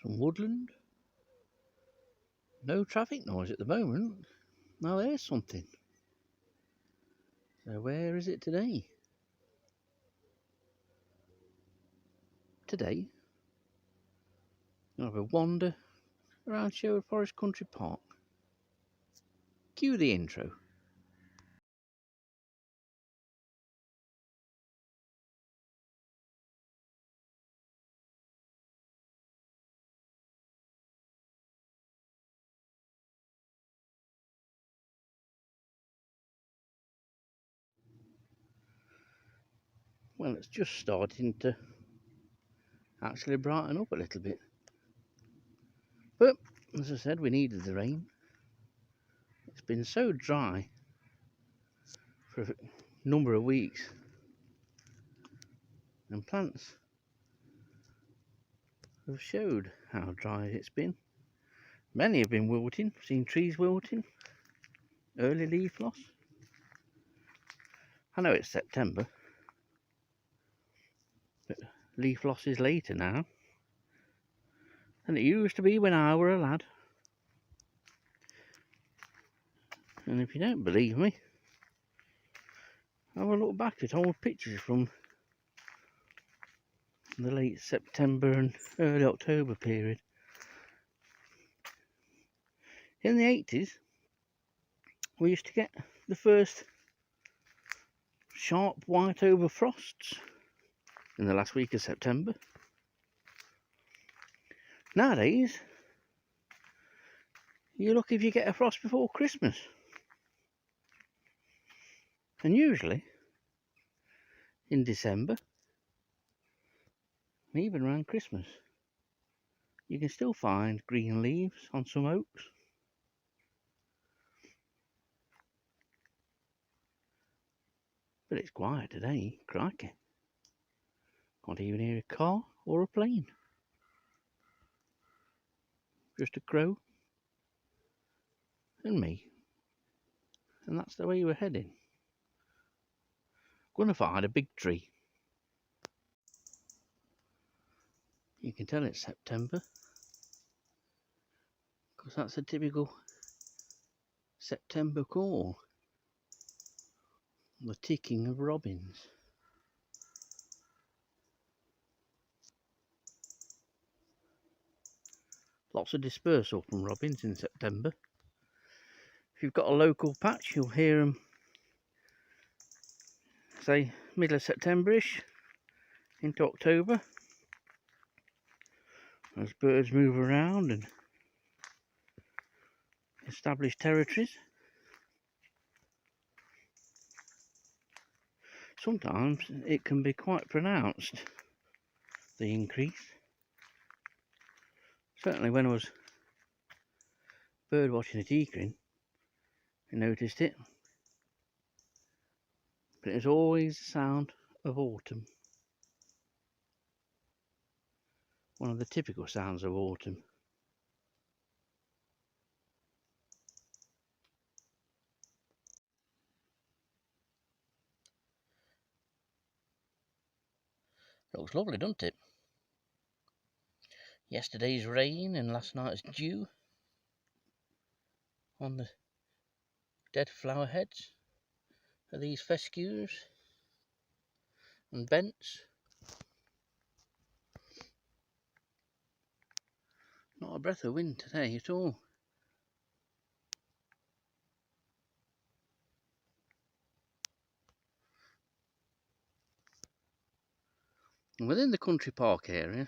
some woodland. No traffic noise at the moment. Now there's something. So where is it today? Today, I'll have a wander around Sherwood Forest Country Park. Cue the intro. Well, it's just starting to actually brighten up a little bit. But, as I said, we needed the rain. It's been so dry for a number of weeks. And plants have showed how dry it's been. Many have been wilting. I've seen trees wilting. Early leaf loss. I know it's September, but leaf loss is later now than it used to be when I were a lad. And if you don't believe me, have a look back at old pictures from the late September and early October period. In the 80s, we used to get the first sharp white over frosts in the last week of September. Nowadays, you're lucky if you get a frost before Christmas. And usually, in December, and even around Christmas, you can still find green leaves on some oaks. But it's quiet today, crikey. Can't even hear a car or a plane. Just a crow and me. And that's the way we're heading. Gonna find a big tree. You can tell it's September, because that's a typical September call. The ticking of robins. Lots of dispersal from robins in September. If you've got a local patch, you'll hear them, say, middle of September-ish into October, as birds move around and establish territories. Sometimes it can be quite pronounced, the increase. Certainly when I was bird watching at Eakring, I noticed it. But it's always the sound of autumn. One of the typical sounds of autumn. Looks lovely, doesn't it? Yesterday's rain and last night's dew on the dead flower heads of these fescues and bents. Not a breath of wind today at all. And within the country park area,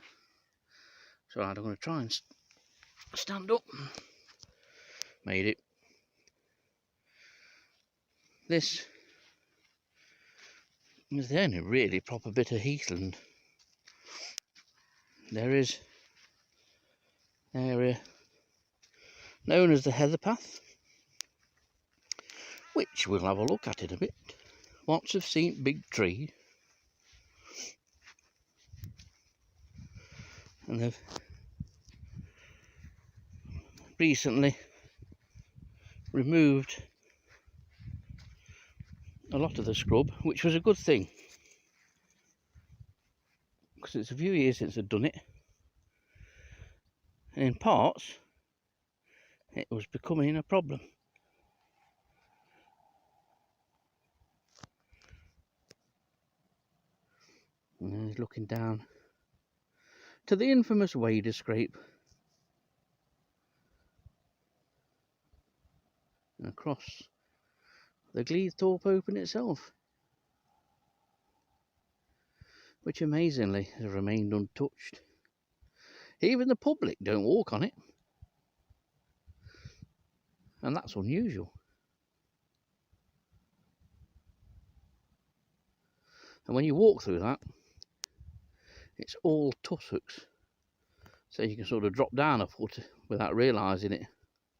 so I'm going to try and stand up. Made it. This is the only really proper bit of heathland. There is an area known as the Heather Path, which we'll have a look at in a bit. Lots of seen big trees, and they've recently removed a lot of the scrub, which was a good thing, because it's a few years since I've done it, And in parts, it was becoming a problem. And he's looking down to the infamous Wader scrape and across the Gleethorpe Open itself, which amazingly has remained untouched. Even the public don't walk on it, and that's unusual. And when you walk through that, it's all tussocks, so you can sort of drop down a foot without realising it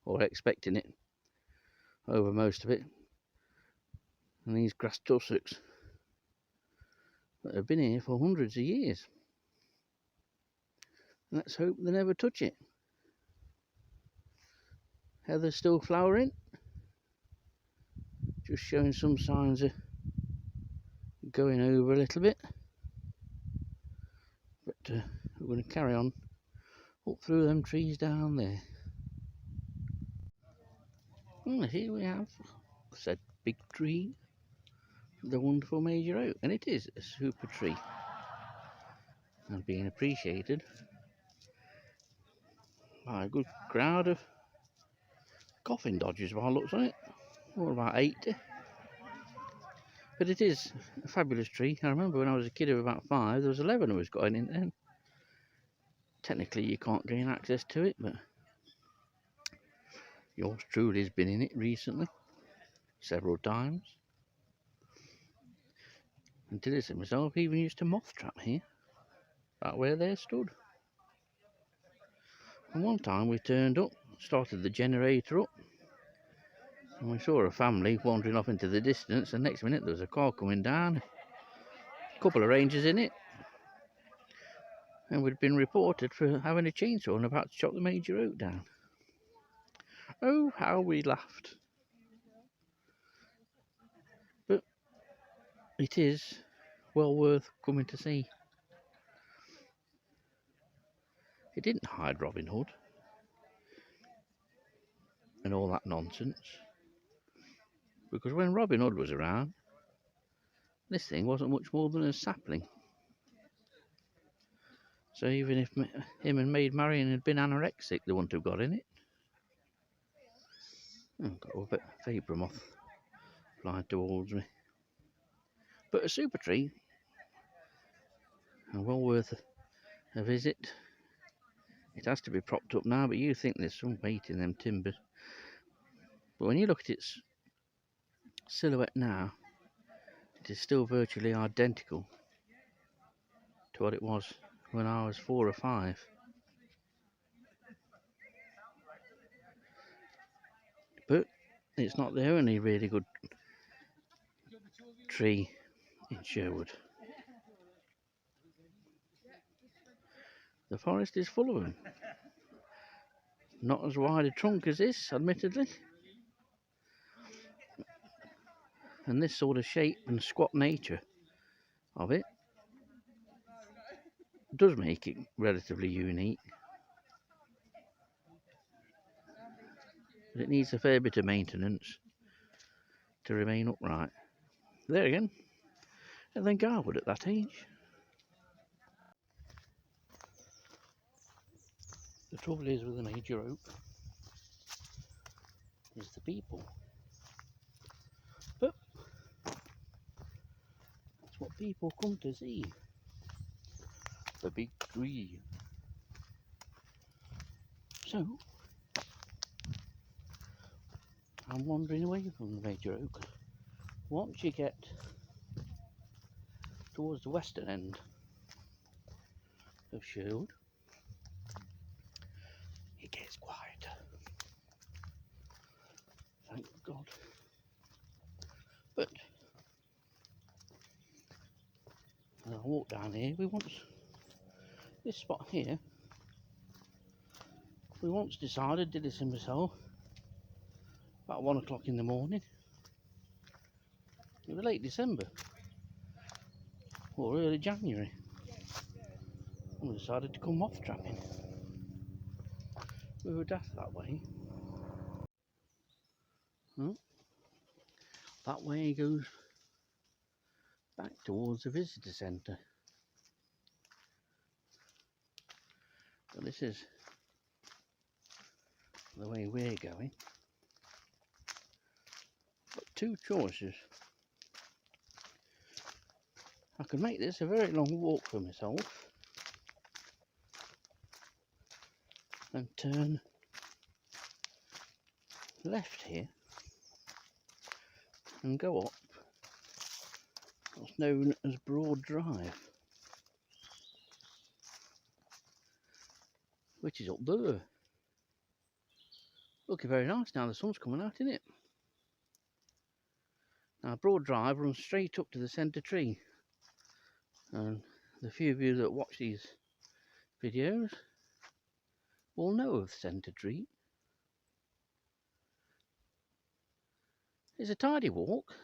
or expecting it over most of it. And these grass tussocks that have been here for hundreds of years. Let's hope they never touch it. Heather's still flowering, just showing some signs of going over a little bit. But we're going to carry on up through them trees down there. And here we have said big tree, the wonderful major oak, and it is a super tree and being appreciated by a good crowd of coffin dodgers by the looks on it, or about 80. But it is a fabulous tree. I remember when I was a kid of about 5, there was 11 of us going in there. Technically you can't gain access to it, but yours truly has been in it recently, several times. And Dillis and myself even used to moth trap here, right where they stood. And one time we turned up, started the generator up, and we saw a family wandering off into the distance, and next minute there was a car coming down, a couple of rangers in it, and we'd been reported for having a chainsaw and about to chop the major oak down. Oh, how we laughed. But it is well worth coming to see. It didn't hide Robin Hood and all that nonsense, because when Robin Hood was around, this thing wasn't much more than a sapling. So even if him and Maid Marian had been anorexic, they wouldn't have got in it. Got a bit of vapour moth flying towards me. But a super tree, and well worth a visit. It has to be propped up now, but you think there's some weight in them timbers. But when you look at its silhouette now, it is still virtually identical to what it was when I was 4 or 5. But it's not the only really good tree in Sherwood. The forest is full of them. Not as wide a trunk as this, admittedly. And this sort of shape and squat nature of it does make it relatively unique. But it needs a fair bit of maintenance to remain upright. There again, and then Garwood at that age. The trouble is with the major oak is the people. But that's what people come to see. The big tree. So I'm wandering away from the major oak. Once you get towards the western end of Sherwood, it gets quieter. Thank God. But as I walk down here, this spot here, we once decided, did this in myself, about 1 o'clock in the morning. It was late December or early January, and we decided to come moth trapping. we were daft that way. Well, that way goes back towards the visitor centre. But this is the way we're going. Got two choices. I could make this a very long walk for myself and turn left here and go up what's known as Broad Drive, which is up there. Looking very nice now, the sun's coming out, isn't it? Now Broad Drive runs straight up to the centre tree, and the few of you that watch these videos will know of the centre tree. It's a tidy walk,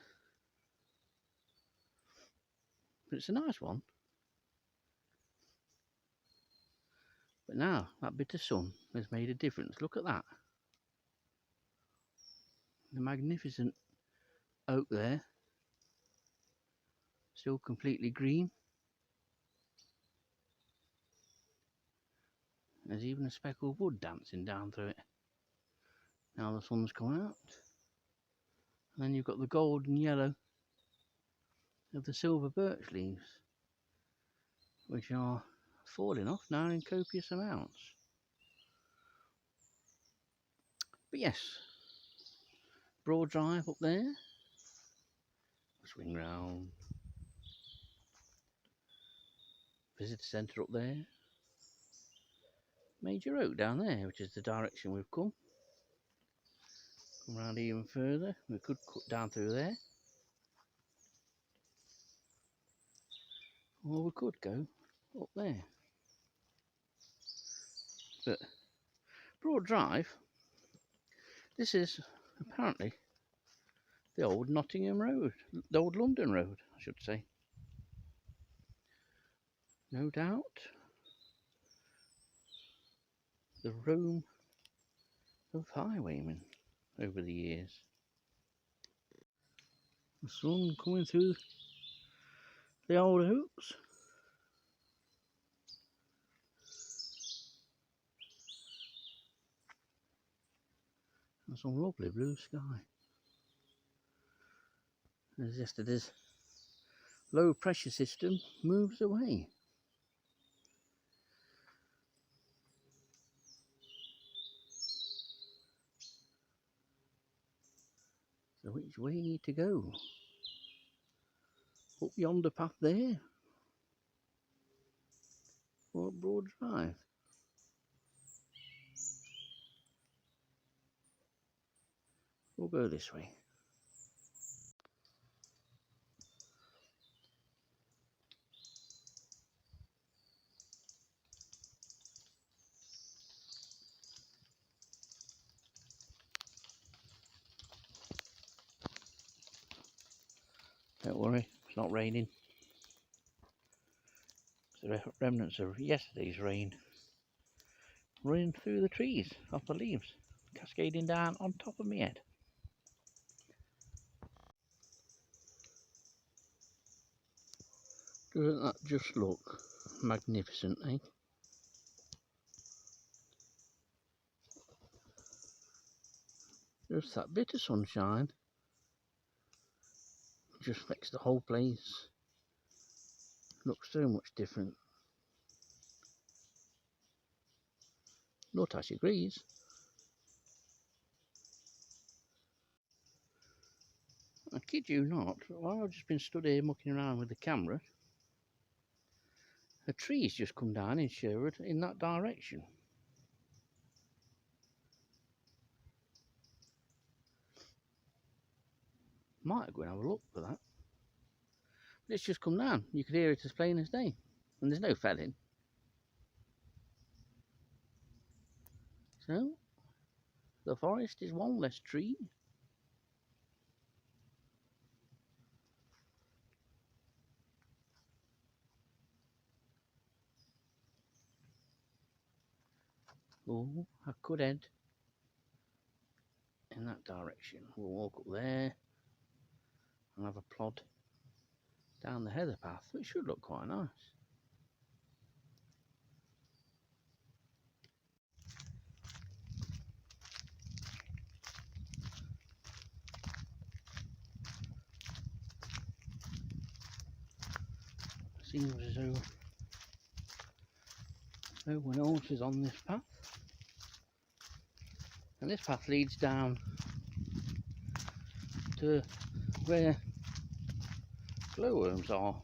but it's a nice one. But now that bit of sun has made a difference. Look at that. The magnificent oak there, still completely green. There's even a speckled wood dancing down through it. Now the sun's come out. And then you've got the golden yellow of the silver birch leaves, which are falling off now in copious amounts. But yes, Broad Drive up there. Swing round. Visitor centre up there. Major Oak down there, which is the direction we've come. Come round even further. We could cut down through there, or we could go up there. But Broad Drive, this is apparently the old Nottingham Road, the old London Road, I should say. No doubt the roam of highwaymen over the years. The sun coming through the old oaks. And some lovely blue sky. As yesterday's low pressure system moves away. So which way to go? Up yonder path there? Or up Broad Drive? We'll go this way. Don't worry, it's not raining. It's the remnants of yesterday's rain running through the trees, off the leaves, cascading down on top of my head. Doesn't that just look magnificent, eh? Just that bit of sunshine just makes the whole place look so much different. Not agrees. I kid you not, while I've just been stood here mucking around with the camera, a tree's just come down in Sherwood in that direction. Might go and have a look for that. But it's just come down. You could hear it as plain as day. And there's no felling. So, the forest is one less tree. Oh, I could head in that direction. We'll walk up there and have a plod down the heather path, which should look quite nice. Seems as though no one else is on this path, and this path leads down to where glowworms are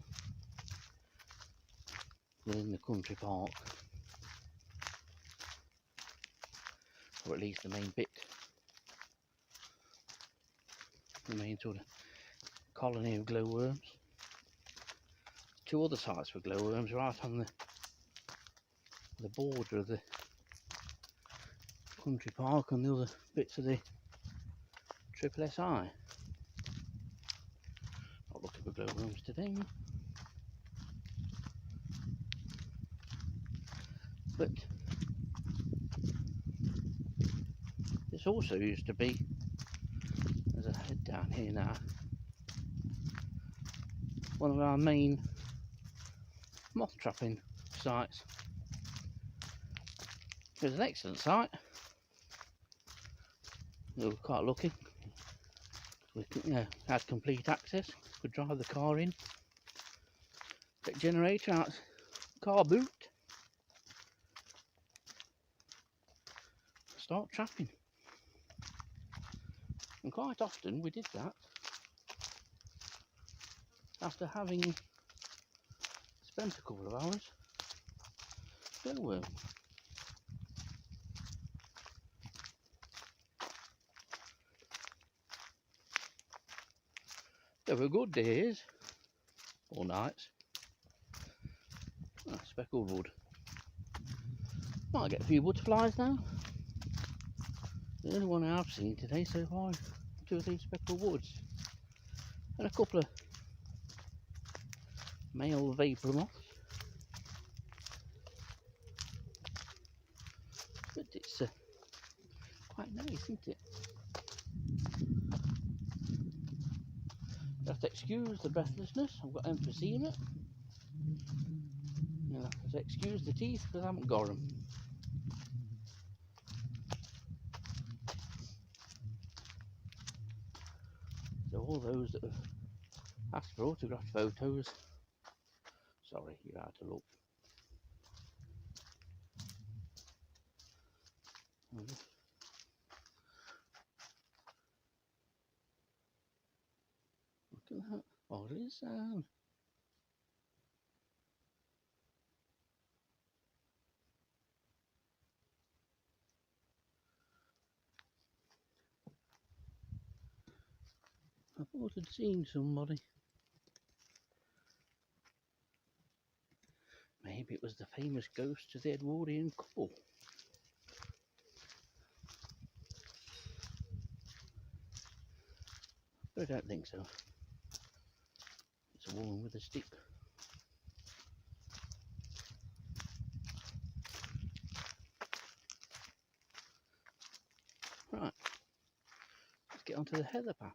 within the country park, or at least the main bit, the main sort of colony of glowworms. Two other sites for glowworms right on the border of the country park and the other bits of the Triple SI. Not looking for glowworms today, but this also used to be, as I head down here now, one of our main moth trapping sites. It was an excellent site. We were quite lucky. We had complete access. Could drive the car in, take generator out, car boot, start trapping. And quite often we did that after having spent a couple of hours glowworm. There were good days or nights. Speckled wood. Might get a few butterflies now. The only one I've seen today so far is 2 or 3 speckled woods and a couple of male vapour moths. But it's quite nice, isn't it? You have to excuse the breathlessness. I've got emphysema. You have to excuse the teeth because I haven't got them. So all those that have asked for autographed photos, sorry, you're out of luck. Look at that. What is that? I thought I'd seen somebody. Maybe it was the famous ghost of the Edwardian couple. But I don't think so. It's a woman with a stick. Right, let's get onto the heather path.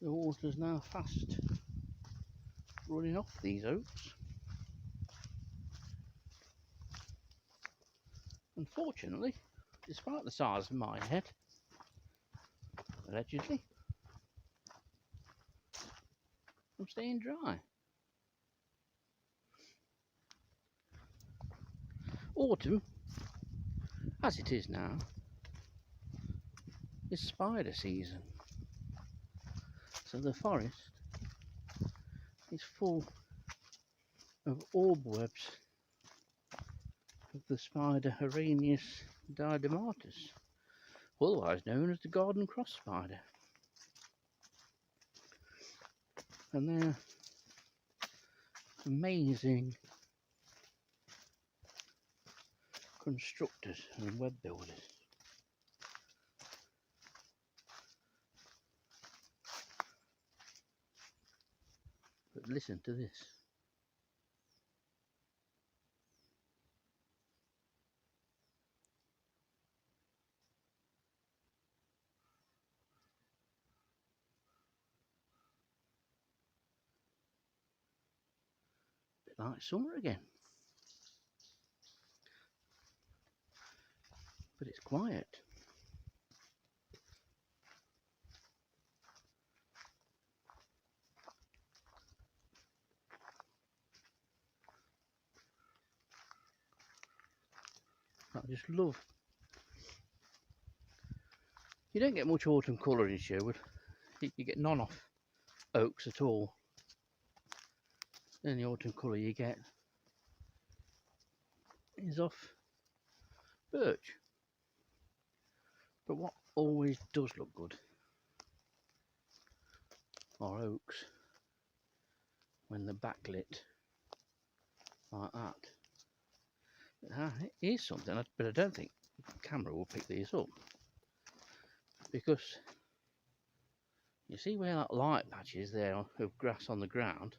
The water's now fast running off these oaks. Unfortunately, despite the size of my head, allegedly, I'm staying dry. Autumn, as it is now, is spider season. So the forest is full of orb webs of the spider Arrhenius diadematus, otherwise known as the garden cross spider. And they're amazing constructors and web builders. But listen to this. like summer again. But it's quiet. I just love. You don't get much autumn colour in Sherwood. You get none off oaks at all. The only autumn colour you get is off birch. But what always does look good are oaks when they're backlit like that. Here's something, but I don't think the camera will pick these up, because you see where that light patch is there of grass on the ground.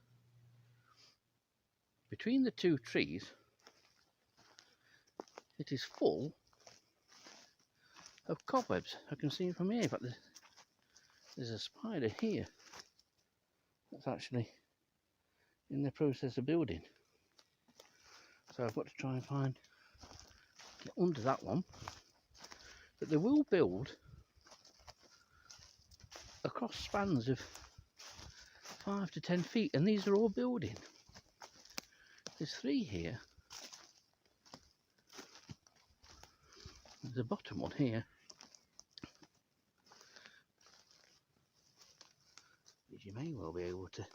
Between the two trees, it is full of cobwebs. I can see it from here. In fact, there's a spider here that's actually in the process of building. So I've got to try and get under that one. But they will build across spans of 5 to 10 feet, and these are all building. There's 3 here. There's a bottom one here, which you may well be able to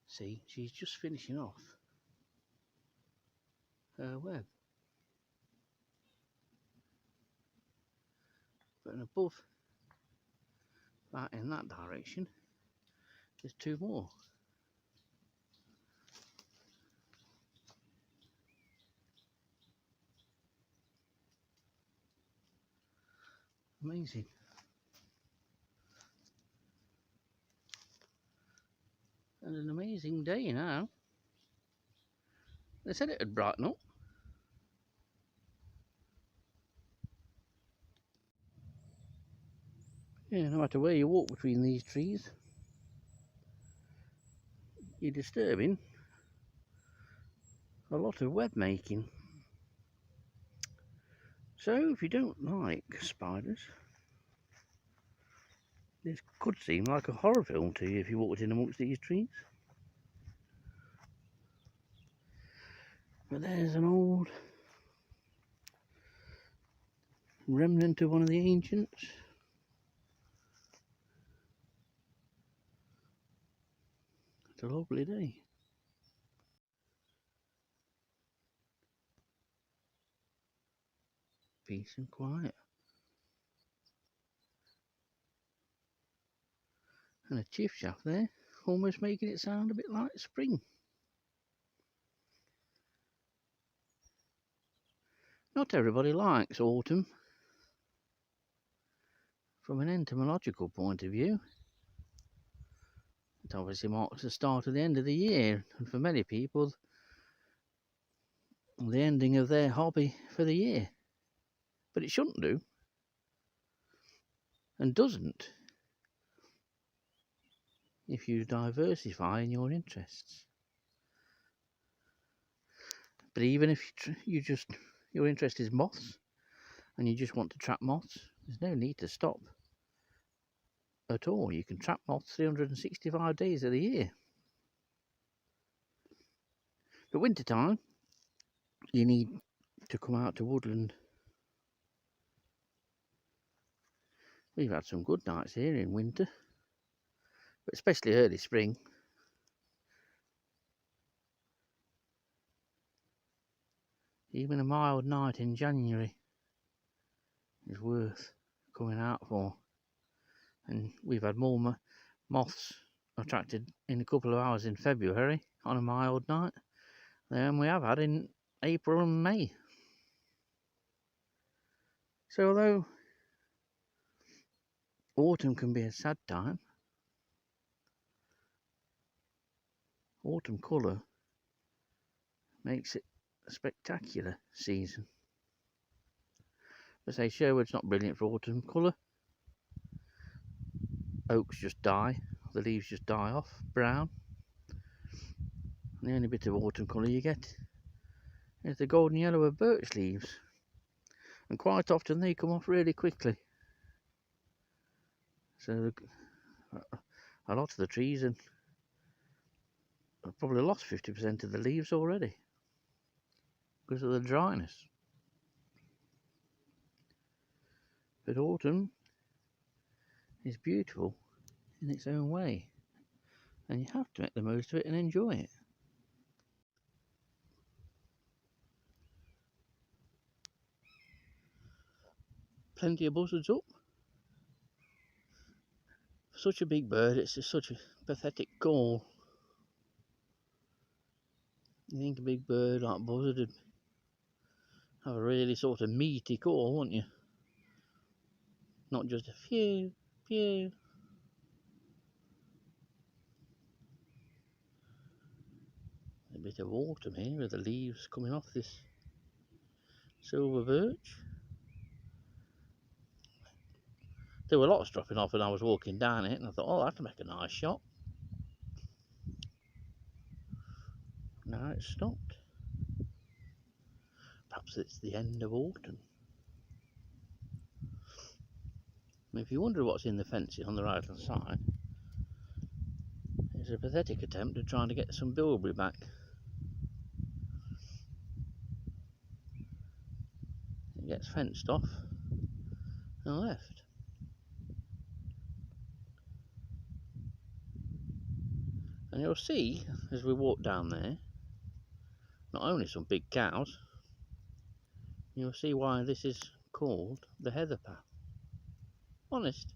see. She's just finishing off her web. But above that, in that direction, there's 2 more. Amazing. And an amazing day now. They said it would brighten up. Yeah, no matter where you walk between these trees, you're disturbing a lot of web making. So if you don't like spiders, this could seem like a horror film to you if you walked in amongst these trees. But there's an old remnant of one of the ancients. It's a lovely day. Peace and quiet. And a chiff chaff there, almost making it sound a bit like spring. Not everybody likes autumn from an entomological point of view. It obviously marks the start of the end of the year, and for many people, the ending of their hobby for the year. But it shouldn't do, and doesn't, if you diversify in your interests. But even if your interest is moths, and you just want to trap moths, there's no need to stop at all. You can trap moths 365 days of the year. But winter time, you need to come out to woodland. We've had some good nights here in winter, but especially early spring. Even a mild night in January is worth coming out for. And we've had more moths attracted in a couple of hours in February on a mild night than we have had in April and May. So although autumn can be a sad time, autumn colour makes it a spectacular season. I say Sherwood's not brilliant for autumn colour. Oaks just die, the leaves just die off brown. The only bit of autumn colour you get is the golden yellow of birch leaves, and quite often they come off really quickly. So a lot of the trees have probably lost 50% of the leaves already because of the dryness. But autumn is beautiful in its own way, and you have to make the most of it and enjoy it. Plenty of buzzards up. For such a big bird, it's just such a pathetic call. You think a big bird like buzzard would have a really sort of meaty call, wouldn't you? Not just a phew, phew. A bit of autumn here with the leaves coming off this silver birch. There were lots dropping off when I was walking down it, and I thought, oh, that'll make a nice shot. Now it's stopped. Perhaps it's the end of autumn. And if you wonder what's in the fencing on the right hand side, it's a pathetic attempt at trying to get some bilberry back. It gets fenced off and left. And you'll see as we walk down there, not only some big cows, you'll see why this is called the heather path. Honest.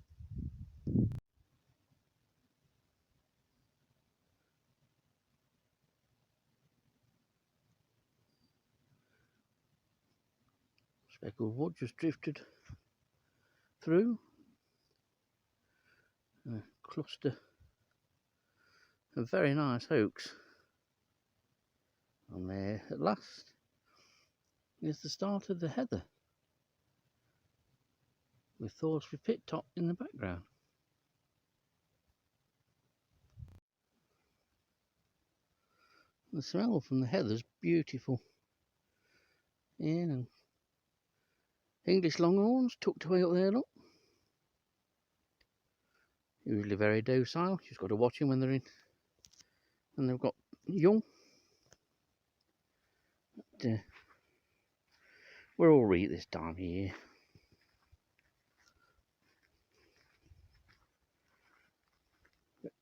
Speckled wood just drifted through. A cluster of very nice oaks. And there at last is the start of the heather, with Thorsby Pit Top in the background. The smell from the heather's beautiful. Yeah, and English longhorns tucked away up there, look. Usually very docile. You've got to watch them when they're in, when they've got young. But, we're all right this time of year.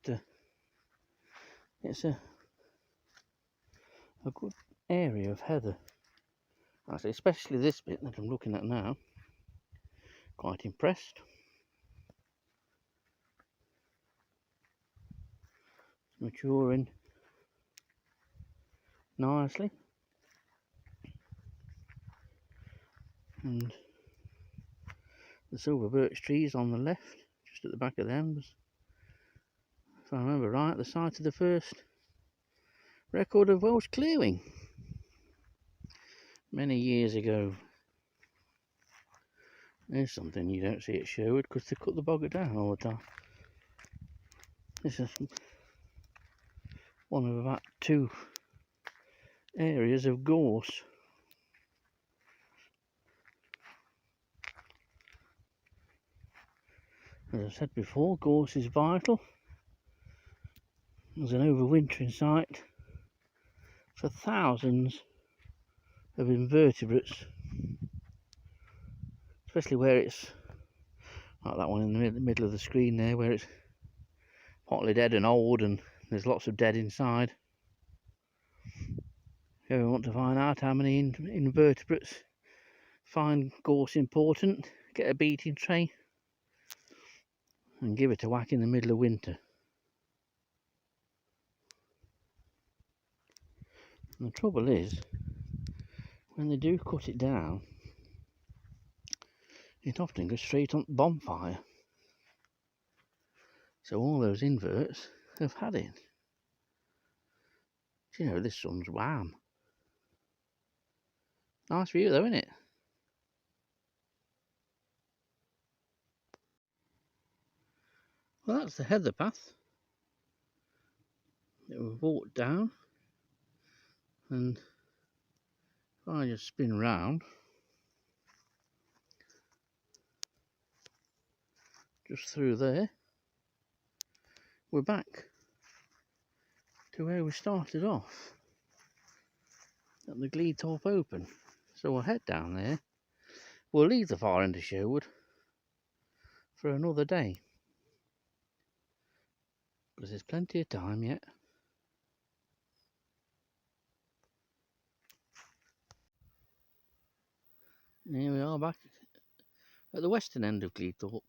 But it's a good area of heather. Actually, especially this bit that I'm looking at now. Quite impressed. Maturing nicely. And the silver birch trees on the left, just at the back of them, was, if I remember right, the site of the first record of Welsh clearing many years ago. There's something you don't see at Sherwood because they cut the bogger down all the time. This is one of about 2 areas of gorse. As I said before, gorse is vital as an overwintering site for thousands of invertebrates, especially where it's like that one in the middle of the screen there, where it's partly dead and old and there's lots of dead inside. If you ever want to find out how many invertebrates find gorse important, get a beating tray and give it a whack in the middle of winter. And the trouble is, when they do cut it down, it often goes straight on the bonfire. So all those inverts have had it. You know, this sun's wham. Nice view though, isn't it? Well, that's the heather path that we've walked down And if I just spin round, just through there, we're back to where we started off, at the Gleethorpe Open. So we'll head down there. We'll leave the far end of Sherwood for another day, because there's plenty of time yet. And here we are back at the western end of Gleethorpe,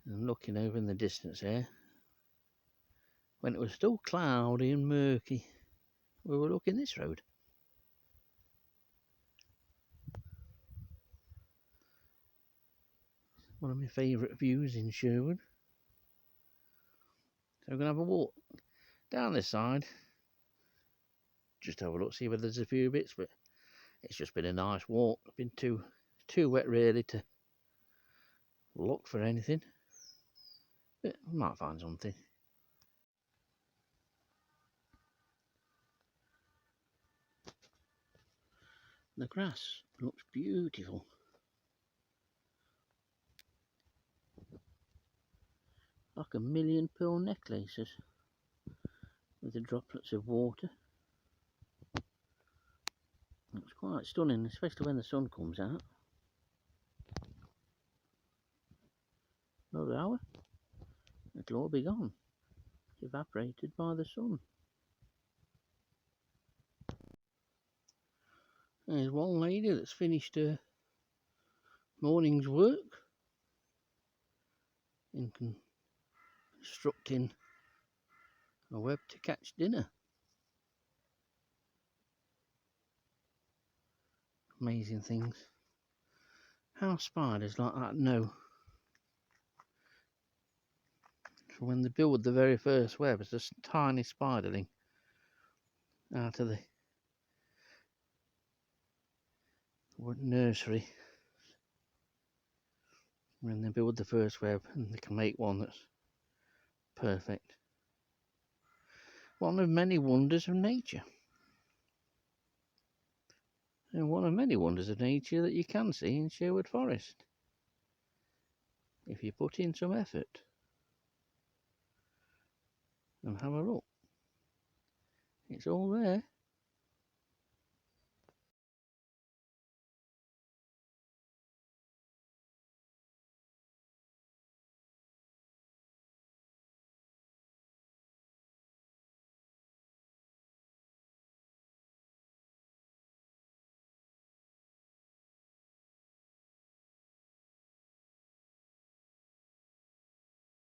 and looking over in the distance there, when it was still cloudy and murky, we were looking this road. One of my favourite views in Sherwood. So we're going to have a walk down this side, just have a look, see whether there's a few bits, but it's just been a nice walk. It's been too wet really to look for anything, but we might find something. The grass looks beautiful. Like a million pearl necklaces with the droplets of water. Looks quite stunning, especially when the sun comes out. Another hour, it'll all be gone, evaporated by the sun. There's one lady that's finished her morning's work in constructing a web to catch dinner. Amazing things. How spiders like that know. So when they build the very first web, it's a tiny spiderling out of the nursery. When they build the first web, and they can make one that's perfect. One of many wonders of nature. And one of many wonders of nature that you can see in Sherwood Forest, if you put in some effort and have a look. It's all there.